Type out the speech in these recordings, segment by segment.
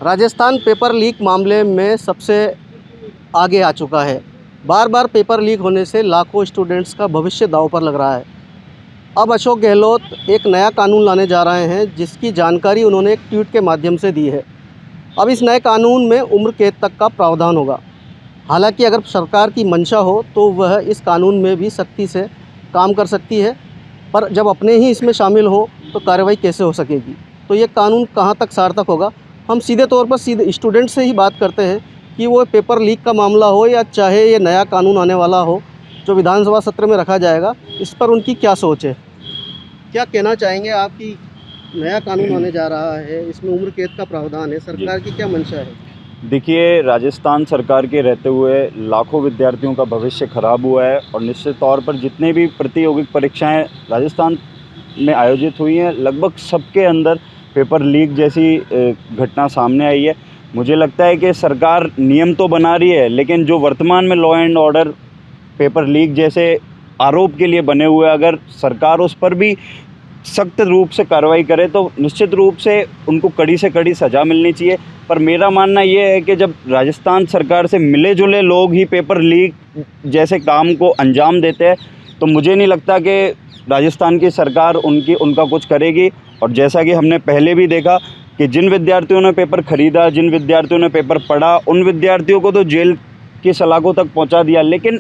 Rajasthan paper leak मामले में सबसे आगे आ चुका है। बार बार पेपर लीक होने से लाखों स्टूडेंट्स का भविष्य दांव पर लग रहा है। अब अशोक गहलोत एक नया कानून लाने जा रहे हैं, जिसकी जानकारी उन्होंने एक ट्वीट के माध्यम से दी है। अब इस नए कानून में उम्र कैद तक का प्रावधान होगा। हालांकि अगर सरकार की मंशा हो तो वह इस कानून में भी सख्ती से काम कर सकती है, पर जब अपने ही इसमें शामिल हो तो कार्रवाई कैसे हो सकेगी? तो ये कानून कहाँ तक सार्थक होगा? हम सीधे तौर पर सीधे स्टूडेंट से ही बात करते हैं कि वो पेपर लीक का मामला हो या चाहे ये नया कानून आने वाला हो जो विधानसभा सत्र में रखा जाएगा, इस पर उनकी क्या सोच है। क्या कहना चाहेंगे आप कि नया कानून होने जा रहा है, इसमें उम्र कैद का प्रावधान है, सरकार की क्या मंशा है? देखिए, राजस्थान सरकार के रहते हुए लाखों विद्यार्थियों का भविष्य खराब हुआ है और निश्चित तौर पर जितने भी प्रतियोगिक परीक्षाएं राजस्थान में आयोजित हुई हैं, लगभग सबके अंदर पेपर लीक जैसी घटना सामने आई है। मुझे लगता है कि सरकार नियम तो बना रही है, लेकिन जो वर्तमान में law and order paper leak जैसे आरोप के लिए बने हुए, अगर सरकार उस पर भी सख्त रूप से कार्रवाई करे तो निश्चित रूप से उनको कड़ी से कड़ी सज़ा मिलनी चाहिए। पर मेरा मानना ये है कि जब राजस्थान सरकार से मिले जुले लोग ही पेपर लीक जैसे काम को अंजाम देते हैं, तो मुझे नहीं लगता कि राजस्थान की सरकार उनका कुछ करेगी। और जैसा कि हमने पहले भी देखा कि जिन विद्यार्थियों ने पेपर ख़रीदा, जिन विद्यार्थियों ने पेपर पढ़ा, उन विद्यार्थियों को तो जेल की सलाखों तक पहुँचा दिया। लेकिन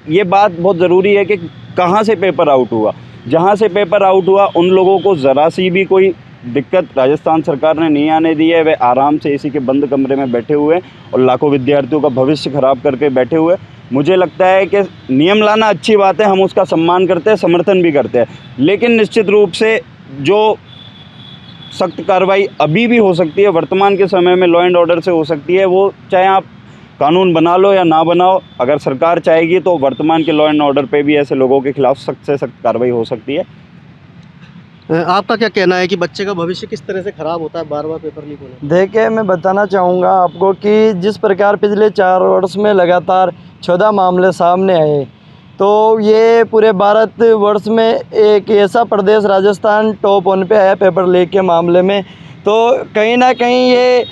ये बात बहुत ज़रूरी है कि कहाँ से पेपर आउट हुआ। जहाँ से पेपर आउट हुआ उन लोगों को ज़रा सी भी कोई दिक्कत राजस्थान सरकार ने नहीं आने दी है। वे आराम से एसी के बंद कमरे में बैठे हुए और लाखों विद्यार्थियों का भविष्य ख़राब करके बैठे हुए। मुझे लगता है कि नियम लाना अच्छी बात है, हम उसका सम्मान करते हैं, समर्थन भी करते हैं, लेकिन निश्चित रूप से जो सख्त कार्रवाई अभी भी हो सकती है, वर्तमान के समय में लॉ एंड ऑर्डर से हो सकती है, वो चाहे आप कानून बना लो या ना बनाओ, अगर सरकार चाहेगी तो वर्तमान के लॉ एंड ऑर्डर पे भी ऐसे लोगों के खिलाफ सख्त से सख्त कार्रवाई हो सकती है। आपका क्या कहना है कि बच्चे का भविष्य किस तरह से ख़राब होता है बार बार पेपर लीक होने? देखिए, मैं बताना चाहूँगा आपको कि जिस प्रकार पिछले 4 वर्ष में लगातार 14 मामले सामने आए, तो ये पूरे भारतवर्ष में एक ऐसा प्रदेश राजस्थान टॉप 1 पे है पेपर लीक के मामले में। तो कहीं ना कहीं ये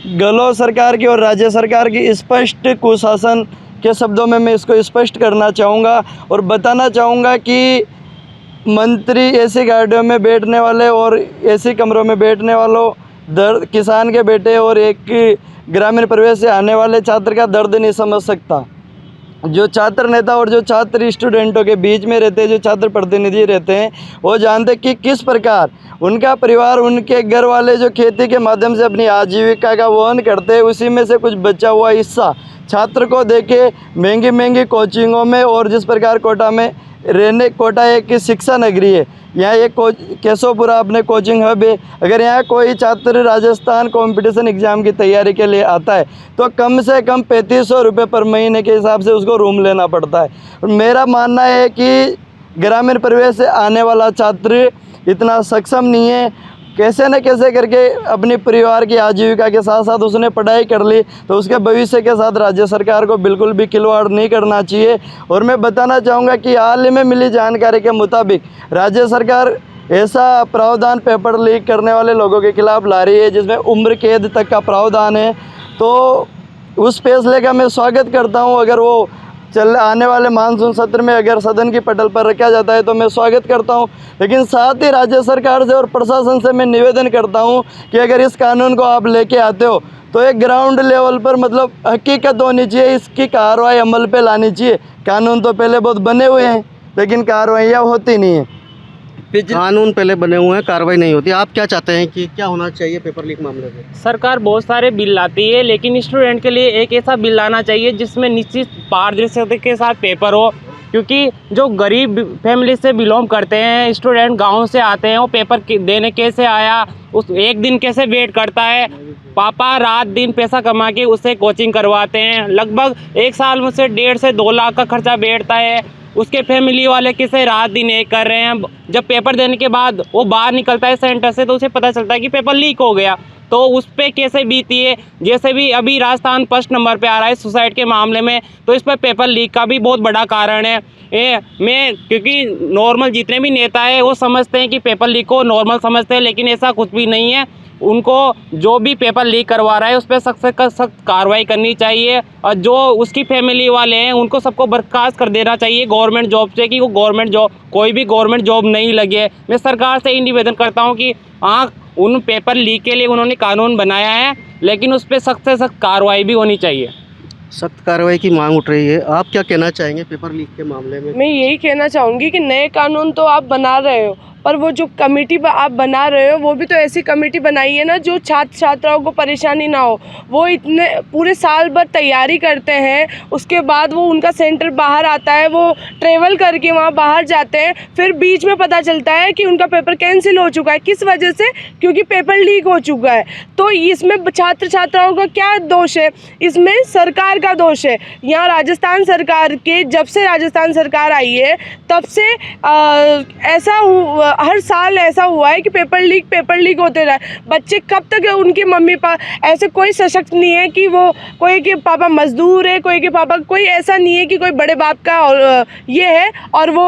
गहलोत सरकार की और राज्य सरकार की स्पष्ट कुशासन के शब्दों में मैं इसको स्पष्ट करना चाहूँगा और बताना चाहूँगा कि मंत्री ऐसी गाड़ियों में बैठने वाले और ऐसी कमरों में बैठने वालों दर्द, किसान के बेटे और एक ग्रामीण परिवेश से आने वाले छात्र का दर्द नहीं समझ सकता। जो छात्र नेता और जो छात्र स्टूडेंटों के बीच में रहते हैं, जो छात्र प्रतिनिधि रहते हैं, वो जानते कि किस प्रकार उनका परिवार, उनके घर वाले जो खेती के माध्यम से अपनी आजीविका का वहन करते हैं, उसी में से कुछ बचा हुआ हिस्सा छात्र को देके महंगी महंगी कोचिंगों में, और जिस प्रकार कोटा में रहने, कोटा एक शिक्षा नगरी है, यहाँ एक केशवपुरा अपने कोचिंग हब है। अगर यहाँ कोई छात्र राजस्थान कंपटीशन एग्ज़ाम की तैयारी के लिए आता है तो कम से कम 3500 रुपये पर महीने के हिसाब से उसको रूम लेना पड़ता है। और मेरा मानना है कि ग्रामीण परिवेश से आने वाला छात्र इतना सक्षम नहीं है, कैसे न कैसे करके अपने परिवार की आजीविका के साथ साथ उसने पढ़ाई कर ली, तो उसके भविष्य के साथ राज्य सरकार को बिल्कुल भी खिलवाड़ नहीं करना चाहिए। और मैं बताना चाहूँगा कि हाल ही में मिली जानकारी के मुताबिक राज्य सरकार ऐसा प्रावधान पेपर लीक करने वाले लोगों के खिलाफ ला रही है जिसमें उम्र कैद तक का प्रावधान है। तो उस फैसले का मैं स्वागत करता हूँ। अगर वो आने वाले मानसून सत्र में अगर सदन की पटल पर रखा जाता है तो मैं स्वागत करता हूं। लेकिन साथ ही राज्य सरकार से और प्रशासन से मैं निवेदन करता हूं कि अगर इस कानून को आप लेके आते हो तो एक ग्राउंड लेवल पर मतलब हकीकत होनी चाहिए, इसकी कार्रवाई अमल पे लानी चाहिए। कानून तो पहले बहुत बने हुए हैं लेकिन कार्रवाइयाँ होती नहीं है। कानून पहले बने हुए हैं, कार्रवाई नहीं होती। आप क्या चाहते हैं कि क्या होना चाहिए पेपर लीक मामले में? सरकार बहुत सारे बिल लाती है, लेकिन स्टूडेंट के लिए एक ऐसा बिल लाना चाहिए जिसमें निश्चित पारदर्शिता के साथ पेपर हो। क्योंकि जो गरीब फैमिली से बिलोंग करते हैं, स्टूडेंट गांव से आते हैं, वो पेपर देने कैसे आया, उस एक दिन कैसे वेट करता है, पापा रात दिन पैसा कमा के उससे कोचिंग करवाते हैं। लगभग 1 साल में से 1.5 से 2 लाख का खर्चा बैठता है। उसके फैमिली वाले किसे रात दिन एक कर रहे हैं। जब पेपर देने के बाद वो बाहर निकलता है सेंटर से तो उसे पता चलता है कि पेपर लीक हो गया, तो उस पर कैसे बीती है। जैसे भी अभी राजस्थान फर्स्ट नंबर पे आ रहा है सुसाइड के मामले में, तो इस पर पेपर लीक का भी बहुत बड़ा कारण है। क्योंकि नॉर्मल जितने भी नेता है वो समझते हैं कि पेपर लीक को नॉर्मल समझते हैं, लेकिन ऐसा कुछ भी नहीं है। उनको जो भी पेपर लीक करवा रहा है उस पर सख्त से सख्त कार्रवाई करनी चाहिए और जो उसकी फैमिली वाले हैं उनको सबको बर्खास्त कर देना चाहिए गवर्नमेंट जॉब से कि वो गवर्नमेंट जॉब कोई भी गवर्नमेंट जॉब नहीं लगे। मैं सरकार से ही निवेदन करता हूँ कि हाँ, उन पेपर लीक के लिए उन्होंने कानून बनाया है, लेकिन उस पर सख्त से सख्त कार्रवाई भी होनी चाहिए। सख्त कार्रवाई की मांग उठ रही है। आप क्या कहना चाहेंगे पेपर लीक के मामले में? मैं यही कहना चाहूँगी कि नए कानून तो आप बना रहे हो, पर वो जो कमेटी आप बना रहे हो वो भी तो ऐसी कमेटी बनाई है ना जो छात्र छात्राओं को परेशानी ना हो। वो इतने पूरे साल भर तैयारी करते हैं, उसके बाद वो उनका सेंटर बाहर आता है, वो ट्रेवल करके वहाँ बाहर जाते हैं, फिर बीच में पता चलता है कि उनका पेपर कैंसिल हो चुका है। किस वजह से? क्योंकि पेपर लीक हो चुका है। तो इसमें छात्र छात्राओं का क्या दोष है? इसमें सरकार का दोष है। यहाँ राजस्थान सरकार के जब से राजस्थान सरकार आई है तब से ऐसा हर साल ऐसा हुआ है कि पेपर लीक होते रहे। बच्चे कब तक उनके मम्मी पापा ऐसे कोई सशक्त नहीं है कि वो कोई के पापा मजदूर है, कोई के पापा कोई ऐसा नहीं है कि कोई बड़े बाप का और ये है और वो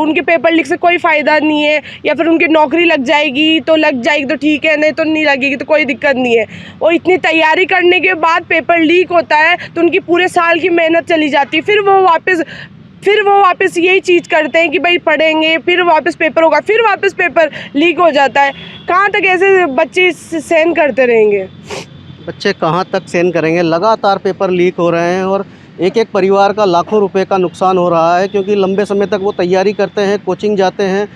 उनके पेपर लीक से कोई फ़ायदा नहीं है, या फिर उनकी नौकरी लग जाएगी तो ठीक है, नहीं तो नहीं लगेगी तो कोई दिक्कत नहीं है। वो इतनी तैयारी करने के बाद पेपर लीक होता है तो उनकी पूरे साल की मेहनत चली जाती है। फिर वो वापस यही चीज़ करते हैं कि भाई पढ़ेंगे, फिर वापस पेपर होगा, फिर वापस पेपर लीक हो जाता है। कहाँ तक ऐसे बच्चे सहन करते रहेंगे? बच्चे कहाँ तक सहन करेंगे? लगातार पेपर लीक हो रहे हैं और एक एक परिवार का लाखों रुपए का नुकसान हो रहा है, क्योंकि लंबे समय तक वो तैयारी करते हैं, कोचिंग जाते हैं,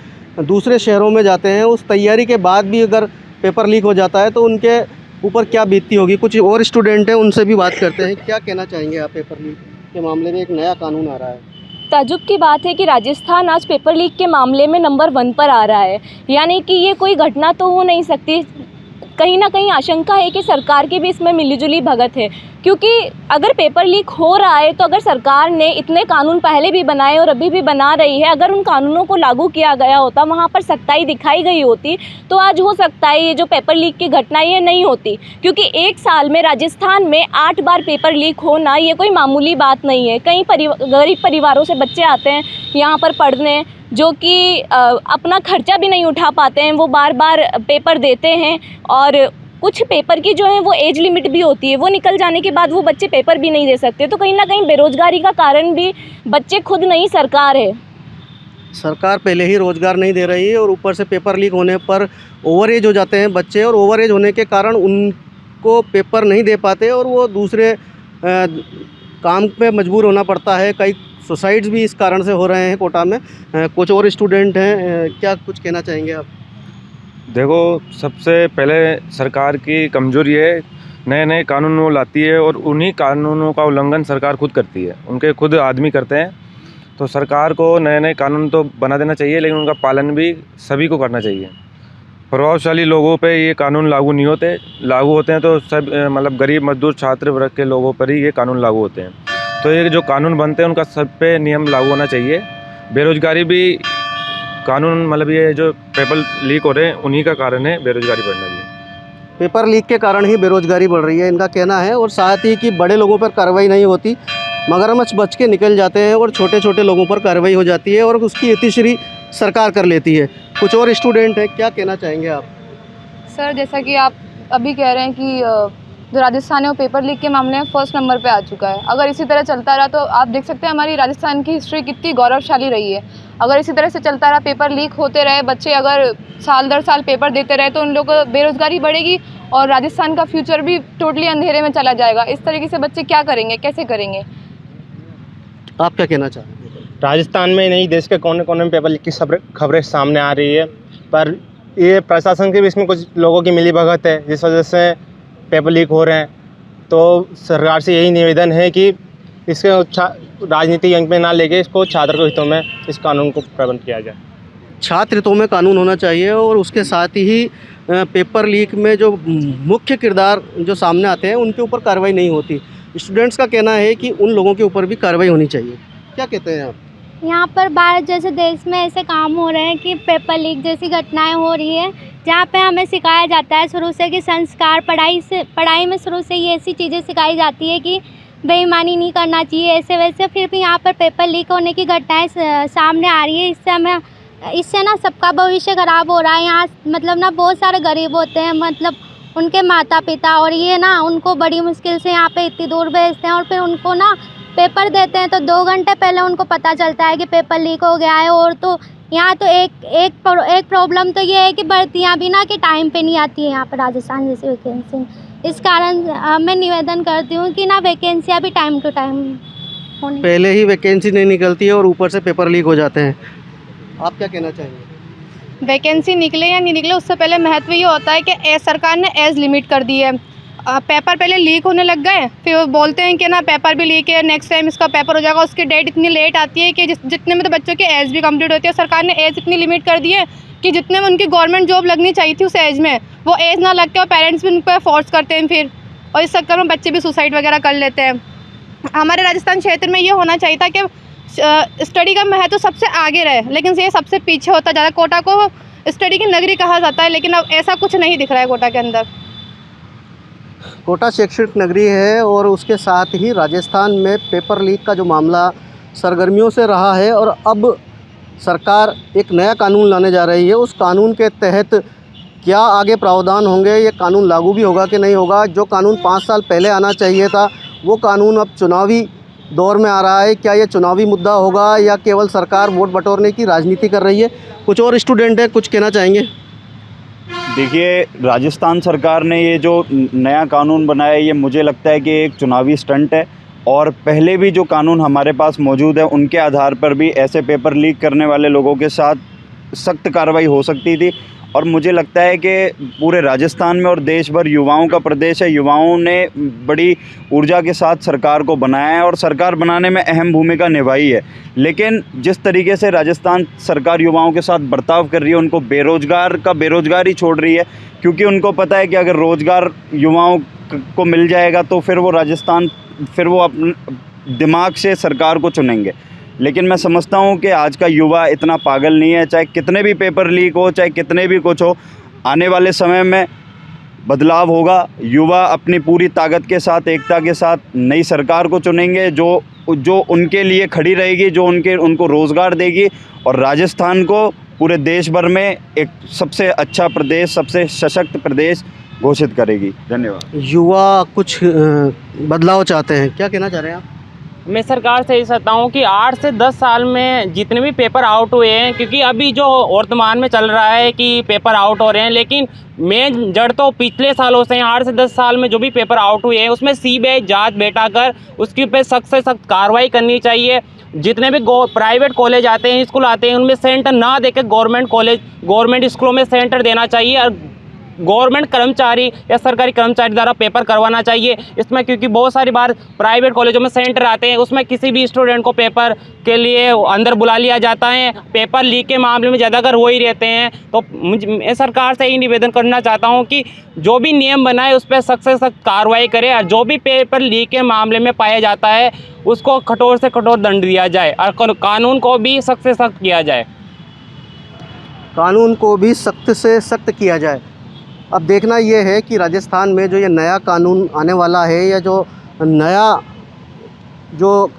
दूसरे शहरों में जाते हैं। उस तैयारी के बाद भी अगर पेपर लीक हो जाता है तो उनके ऊपर क्या बीतती होगी। कुछ और स्टूडेंट हैं, उनसे भी बात करते हैं। क्या कहना चाहेंगे आप? पेपर लीक के मामले में एक नया कानून आ रहा है। ताज्जुब की बात है कि राजस्थान आज पेपर लीक के मामले में नंबर 1 पर आ रहा है, यानी कि ये कोई घटना तो हो नहीं सकती। कहीं ना कहीं आशंका है कि सरकार की भी इसमें मिलीजुली भगत है, क्योंकि अगर पेपर लीक हो रहा है तो अगर सरकार ने इतने कानून पहले भी बनाए और अभी भी बना रही है, अगर उन कानूनों को लागू किया गया होता, वहाँ पर सख्ताई दिखाई गई होती, तो आज हो सकता है ये जो पेपर लीक की घटना ये नहीं होती। क्योंकि एक साल में राजस्थान में 8 बार पेपर लीक होना ये कोई मामूली बात नहीं है। कई गरीब परिवारों से बच्चे आते हैं यहाँ पर पढ़ने, जो कि अपना खर्चा भी नहीं उठा पाते हैं, वो बार बार पेपर देते हैं और कुछ पेपर की जो है वो एज लिमिट भी होती है, वो निकल जाने के बाद वो बच्चे पेपर भी नहीं दे सकते। तो कहीं ना कहीं बेरोज़गारी का कारण भी बच्चे खुद नहीं, सरकार है। सरकार पहले ही रोज़गार नहीं दे रही है और ऊपर से पेपर लीक होने पर ओवर एज हो जाते हैं बच्चे, और ओवर एज होने के कारण उनको पेपर नहीं दे पाते और वो दूसरे काम पे मजबूर होना पड़ता है। कई सुसाइड्स भी इस कारण से हो रहे हैं कोटा में। कुछ और स्टूडेंट हैं, क्या कुछ कहना चाहेंगे आप? देखो, सबसे पहले सरकार की कमजोरी है, नए नए कानून वो लाती है और उन्हीं कानूनों का उल्लंघन सरकार खुद करती है, उनके खुद आदमी करते हैं। तो सरकार को नए नए कानून तो बना देना चाहिए, लेकिन उनका पालन भी सभी को करना चाहिए। प्रभावशाली लोगों पे ये कानून लागू नहीं होते, लागू होते हैं तो सब मतलब गरीब मजदूर छात्र वर्ग के लोगों पर ही ये कानून लागू होते हैं। तो ये जो कानून बनते हैं उनका सब पे नियम लागू होना चाहिए। बेरोजगारी भी कानून मतलब ये जो पेपर लीक हो रहे हैं उन्हीं का कारण है बेरोजगारी बढ़ना भी। पेपर लीक के कारण ही बेरोजगारी बढ़ रही है, इनका कहना है। और साथ ही कि बड़े लोगों पर कार्रवाई नहीं होती, मगरमच्छ बच के निकल जाते हैं और छोटे छोटे लोगों पर कार्रवाई हो जाती है और उसकी इतिश्री सरकार कर लेती है। कुछ और स्टूडेंट है, क्या कहना चाहेंगे आप? सर, जैसा कि आप अभी कह रहे हैं कि जो राजस्थान है वो पेपर लीक के मामले में 1st नंबर पे आ चुका है। अगर इसी तरह चलता रहा तो आप देख सकते हैं हमारी राजस्थान की हिस्ट्री कितनी गौरवशाली रही है। अगर इसी तरह से चलता रहा, पेपर लीक होते रहे, बच्चे अगर साल दर साल पेपर देते रहे, तो उन लोगों को बेरोज़गारी बढ़ेगी और राजस्थान का फ्यूचर भी टोटली अंधेरे में चला जाएगा। इस तरीके से बच्चे क्या करेंगे, कैसे करेंगे? आप क्या कहना चाहेंगे? राजस्थान में नहीं, देश के कोने कोने में पेपर लीक की खबरें सामने आ रही है, पर ये प्रशासन के भी इसमें कुछ लोगों की मिलीभगत है, जिस वजह से पेपर लीक हो रहे हैं। तो सरकार से यही निवेदन है कि इसके राजनीतिक अंक में ना लेके इसको छात्र के हितों में इस कानून को प्रबंध किया जाए। छात्र हितों में कानून होना चाहिए और उसके साथ ही पेपर लीक में जो मुख्य किरदार जो सामने आते हैं उनके ऊपर कार्रवाई नहीं होती। स्टूडेंट्स का कहना है कि उन लोगों के ऊपर भी कार्रवाई होनी चाहिए। क्या कहते हैं आप? यहाँ पर भारत जैसे देश में ऐसे काम हो रहे हैं कि पेपर लीक जैसी घटनाएं हो रही है, जहाँ पे हमें सिखाया जाता है शुरू से कि संस्कार पढ़ाई में शुरू से ये ऐसी चीज़ें सिखाई जाती है कि बेईमानी नहीं करना चाहिए, ऐसे वैसे। फिर भी यहाँ पर पेपर लीक होने की घटनाएं सामने आ रही है। इससे ना सबका भविष्य ख़राब हो रहा है। यहाँ मतलब ना बहुत सारे गरीब होते हैं, मतलब उनके माता पिता, और ये ना उनको बड़ी मुश्किल से यहाँ पे इतनी दूर भेजते हैं और फिर उनको ना पेपर देते हैं तो 2 घंटे पहले उनको पता चलता है कि पेपर लीक हो गया है। और तो यहाँ तो एक प्रॉब्लम तो ये है कि भर्तियाँ भी ना कि टाइम पे नहीं आती है यहाँ पर राजस्थान जैसी वैकेंसी। इस कारण मैं निवेदन करती हूँ कि ना वैकेंसियाँ भी टाइम टू टाइम होनी। पहले ही वैकेंसी नहीं निकलती है और ऊपर से पेपर लीक हो जाते हैं। आप क्या कहना चाहेंगे? वैकेंसी निकले या नहीं निकले उससे पहले महत्व ये होता है कि सरकार ने एज लिमिट कर दी है। पेपर पहले लीक होने लग गए, फिर वो बोलते हैं कि ना पेपर भी लीक है, नेक्स्ट टाइम इसका पेपर हो जाएगा, उसकी डेट इतनी लेट आती है कि जितने में तो बच्चों की एज भी कंप्लीट होती है। सरकार ने एज इतनी लिमिट कर दी है कि जितने में उनकी गवर्नमेंट जॉब लगनी चाहिए थी उस एज में वो एज ना लग के और पेरेंट्स भी उन पर फोर्स करते हैं फिर, और इस चक्कर में बच्चे भी सुसाइड वगैरह कर लेते हैं। हमारे राजस्थान क्षेत्र में ये होना चाहिए था कि स्टडी का महत्व सबसे आगे रहे, लेकिन ये सबसे पीछे होता जा रहा है। कोटा को स्टडी की नगरी कहा जाता है, लेकिन अब ऐसा कुछ नहीं दिख रहा है कोटा के अंदर। कोटा शैक्षणिक नगरी है और उसके साथ ही राजस्थान में पेपर लीक का जो मामला सरगर्मियों से रहा है और अब सरकार एक नया कानून लाने जा रही है। उस कानून के तहत क्या आगे प्रावधान होंगे, ये कानून लागू भी होगा कि नहीं होगा। जो कानून 5 साल पहले आना चाहिए था वो कानून अब चुनावी दौर में आ रहा है। क्या ये चुनावी मुद्दा होगा या केवल सरकार वोट बटोरने की राजनीति कर रही है? कुछ और स्टूडेंट है, कुछ कहना चाहेंगे? देखिए, राजस्थान सरकार ने ये जो नया कानून बनाया है ये मुझे लगता है कि एक चुनावी स्टंट है, और पहले भी जो कानून हमारे पास मौजूद है उनके आधार पर भी ऐसे पेपर लीक करने वाले लोगों के साथ सख्त कार्रवाई हो सकती थी। और मुझे लगता है कि पूरे राजस्थान में और देश भर युवाओं का प्रदेश है, युवाओं ने बड़ी ऊर्जा के साथ सरकार को बनाया है और सरकार बनाने में अहम भूमिका निभाई है। लेकिन जिस तरीके से राजस्थान सरकार युवाओं के साथ बर्ताव कर रही है, उनको बेरोज़गार ही छोड़ रही है, क्योंकि उनको पता है कि अगर रोज़गार युवाओं को मिल जाएगा तो फिर वो अपने दिमाग से सरकार को चुनेंगे। लेकिन मैं समझता हूँ कि आज का युवा इतना पागल नहीं है। चाहे कितने भी पेपर लीक हो, चाहे कितने भी कुछ हो, आने वाले समय में बदलाव होगा। युवा अपनी पूरी ताकत के साथ, एकता के साथ नई सरकार को चुनेंगे जो उनके लिए खड़ी रहेगी, जो उनको रोज़गार देगी और राजस्थान को पूरे देश भर में एक सबसे अच्छा प्रदेश, सबसे सशक्त प्रदेश घोषित करेगी। धन्यवाद। युवा कुछ बदलाव चाहते हैं, क्या कहना चाह रहे हैं आप? मैं सरकार से यही चाहता हूँ कि 8 से 10 साल में जितने भी पेपर आउट हुए हैं, क्योंकि अभी जो वर्तमान में चल रहा है कि पेपर आउट हो रहे हैं, लेकिन मेन जड़ तो पिछले सालों से 8 से 10 साल में जो भी पेपर आउट हुए हैं उसमें सीबीआई जांच बैठाकर उसके पे सख्त से सख्त कार्रवाई करनी चाहिए। जितने भी प्राइवेट कॉलेज आते हैं, स्कूल आते हैं, उनमें सेंटर ना देकर गवर्नमेंट स्कूलों में सेंटर देना चाहिए और गवर्नमेंट कर्मचारी या सरकारी कर्मचारी द्वारा पेपर करवाना चाहिए इसमें। क्योंकि बहुत सारी बार प्राइवेट कॉलेजों में सेंटर आते हैं, उसमें किसी भी स्टूडेंट को पेपर के लिए अंदर बुला लिया जाता है। पेपर लीक के मामले में ज़्यादातर हो ही रहते हैं। तो मैं सरकार से ही निवेदन करना चाहता हूं कि जो भी नियम बनाए उस पर सख्त से सख्त कार्रवाई करे और जो भी पेपर लीक के मामले में पाया जाता है उसको कठोर से कठोर दंड दिया जाए और कानून को भी सख्त से सख्त किया जाए। कानून को भी सख्त से सख्त किया जाए। अब देखना ये है कि राजस्थान में जो ये नया कानून आने वाला है या जो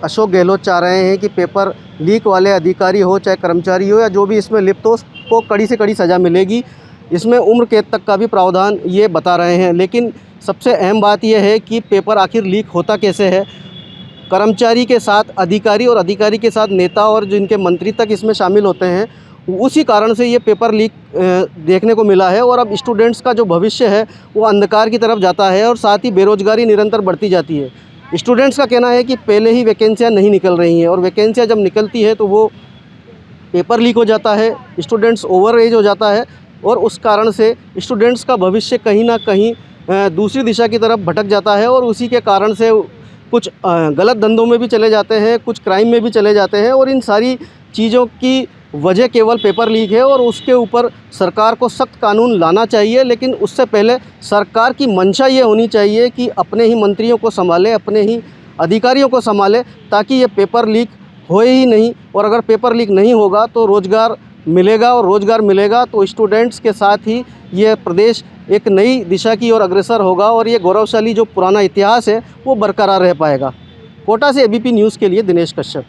अशोक गहलोत चाह रहे हैं कि पेपर लीक वाले अधिकारी हो चाहे कर्मचारी हो या जो भी इसमें लिप्त हो उसको कड़ी से कड़ी सज़ा मिलेगी। इसमें उम्र कैद तक का भी प्रावधान ये बता रहे हैं। लेकिन सबसे अहम बात यह है कि पेपर आखिर लीक होता कैसे है। कर्मचारी के साथ अधिकारी और अधिकारी के साथ नेता और जिनके मंत्री तक इसमें शामिल होते हैं, उसी कारण से ये पेपर लीक देखने को मिला है। और अब स्टूडेंट्स का जो भविष्य है वो अंधकार की तरफ जाता है और साथ ही बेरोजगारी निरंतर बढ़ती जाती है। स्टूडेंट्स का कहना है कि पहले ही वैकेंसियाँ नहीं निकल रही हैं और वैकेंसियाँ जब निकलती है तो वो पेपर लीक हो जाता है, स्टूडेंट्स ओवर एज हो जाता है और उस कारण से स्टूडेंट्स का भविष्य कहीं ना कहीं दूसरी दिशा की तरफ भटक जाता है और उसी के कारण से कुछ गलत धंधों में भी चले जाते हैं, कुछ क्राइम में भी चले जाते हैं। और इन सारी चीज़ों की वजह केवल पेपर लीक है और उसके ऊपर सरकार को सख्त कानून लाना चाहिए। लेकिन उससे पहले सरकार की मंशा ये होनी चाहिए कि अपने ही मंत्रियों को संभाले, अपने ही अधिकारियों को संभाले, ताकि ये पेपर लीक होए ही नहीं। और अगर पेपर लीक नहीं होगा तो रोज़गार मिलेगा और रोज़गार मिलेगा तो स्टूडेंट्स के साथ ही ये प्रदेश एक नई दिशा की ओर अग्रसर होगा और ये गौरवशाली जो पुराना इतिहास है वो बरकरार रह पाएगा। कोटा से एबीपी न्यूज़ के लिए दिनेश कश्यप।